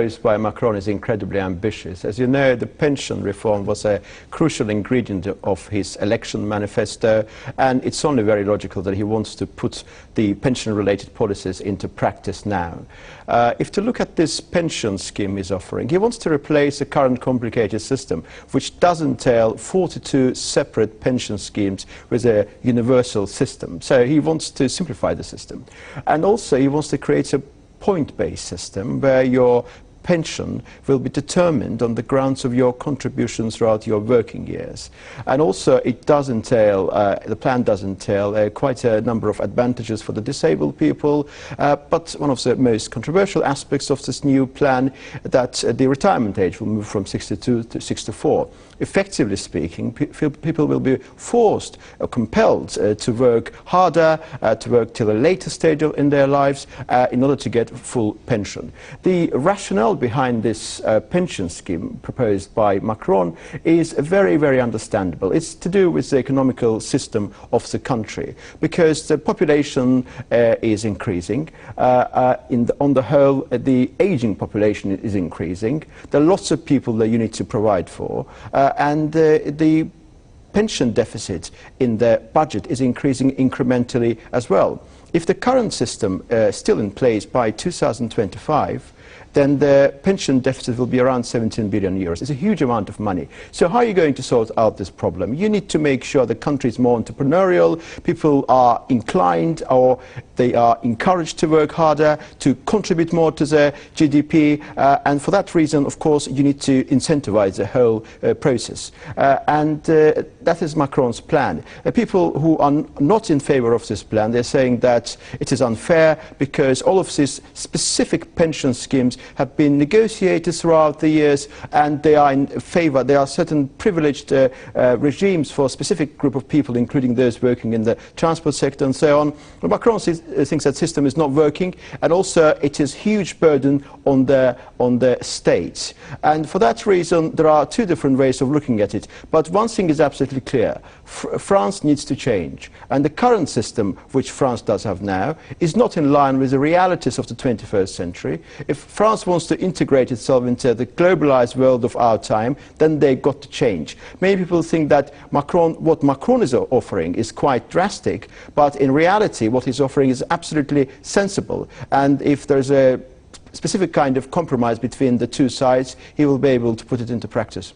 by Macron is incredibly ambitious. As you know, the pension reform was a crucial ingredient of his election manifesto, and it's only very logical that he wants to put the pension-related policies into practice now. If to look at this pension scheme he's offering, he wants to replace the current complicated system, which does entail 42 separate pension schemes with a universal system. So he wants to simplify the system. And also he wants to create a point-based system where your pension will be determined on the grounds of your contributions throughout your working years. And also it does entail, the plan does entail quite a number of advantages for the disabled people, but one of the most controversial aspects of this new plan that the retirement age will move from 62 to 64. Effectively speaking, people will be forced or compelled to work harder, to work till a later stage in their lives in order to get full pension. The rationale behind this pension scheme proposed by Macron is very, very understandable. It's to do with the economical system of the country, because the population is increasing. On the whole, the aging population is increasing. There are lots of people that you need to provide for, and the pension deficit in the budget is increasing incrementally as well. If the current system is still in place by 2025, then the pension deficit will be around 17 billion euros. It's a huge amount of money. So how are you going to sort out this problem? You need to make sure the country is more entrepreneurial, people are inclined or they are encouraged to work harder, to contribute more to the GDP, and for that reason, of course, you need to incentivize the whole process. And that is Macron's plan. People who are not in favor of this plan, they're saying that it is unfair because all of these specific pension schemes have been negotiated throughout the years, and they are in favor. There are certain privileged regimes for a specific group of people, including those working in the transport sector and so on. But Macron thinks that system is not working, and also it is a huge burden on the states. And for that reason, there are two different ways of looking at it. But one thing is absolutely clear. France needs to change. And the current system, which France does have now, is not in line with the realities of the 21st century. If France wants to integrate itself into the globalized world of our time, then they've got to change. Many people think that what Macron is offering is quite drastic, but in reality what he's offering is absolutely sensible. And if there's a specific kind of compromise between the two sides, he will be able to put it into practice.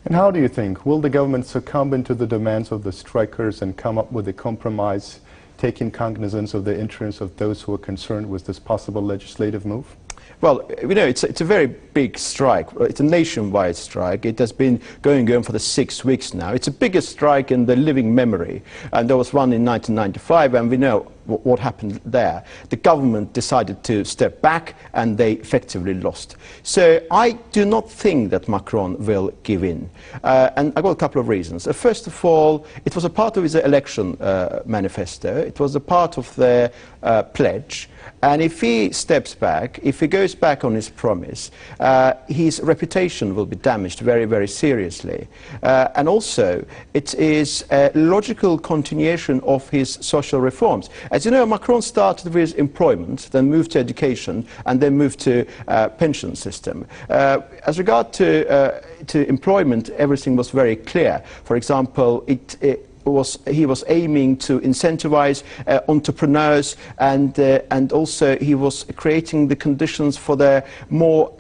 And how do you think, will the government succumb into the demands of the strikers and come up with a compromise, taking cognizance of the interests of those who are concerned with this possible legislative move? Well, you know, it's a very big strike. It's a nationwide strike. It has been going on for the 6 weeks now. It's the biggest strike in the living memory. And there was one in 1995, and we know what happened there. The government decided to step back, and they effectively lost. So I do not think that Macron will give in. And I've got a couple of reasons. First of all, it was a part of his election manifesto. It was a part of the pledge. And if he steps back, if he goes back on his promise, his reputation will be damaged very, very seriously. And also, it is a logical continuation of his social reforms. As you know, Macron started with employment, then moved to education, and then moved to pension system. As regard to employment, everything was very clear. For example, he was aiming to incentivize entrepreneurs, and also he was creating the conditions for the more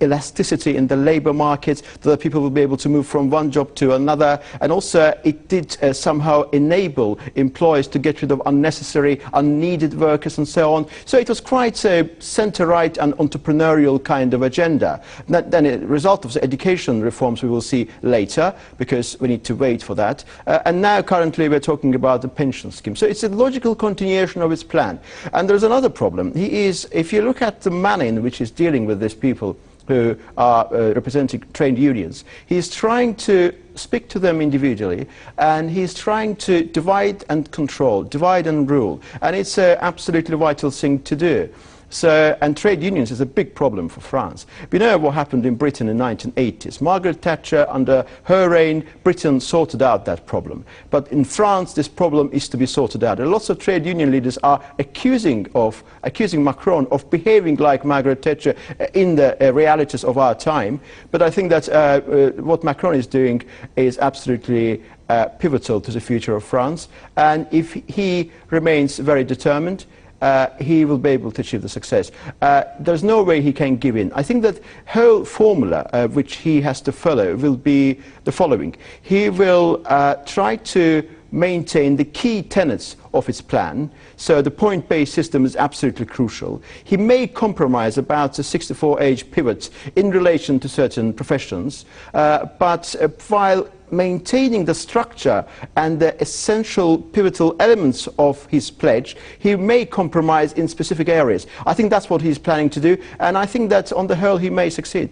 elasticity in the labor market, so that people will be able to move from one job to another. And also it did somehow enable employers to get rid of unnecessary, unneeded workers and so on. So it was quite a centre-right and entrepreneurial kind of agenda. Then a result of the education reforms we will see later, because we need to wait for that. And now currently we're talking about the pension scheme. So it's a logical continuation of his plan. And there's another problem. If you look at the manner in which he's dealing with these people who are representing trade unions, he's trying to speak to them individually, and he's trying to divide and control, divide and rule, and it's an absolutely vital thing to do. So, and trade unions is a big problem for France. We know what happened in Britain in the 1980s. Margaret Thatcher, under her reign, Britain sorted out that problem. But in France, this problem is to be sorted out. And lots of trade union leaders are accusing Macron of behaving like Margaret Thatcher in the realities of our time. But I think that what Macron is doing is absolutely pivotal to the future of France. And if he remains very determined, he will be able to achieve the success. There's no way he can give in. I think that whole formula which he has to follow will be the following. He will try to maintain the key tenets of his plan. So the point-based system is absolutely crucial. He may compromise about the 64-age pivot in relation to certain professions, but while maintaining the structure and the essential pivotal elements of his pledge, he may compromise in specific areas. I think that's what he's planning to do, and I think that on the whole he may succeed.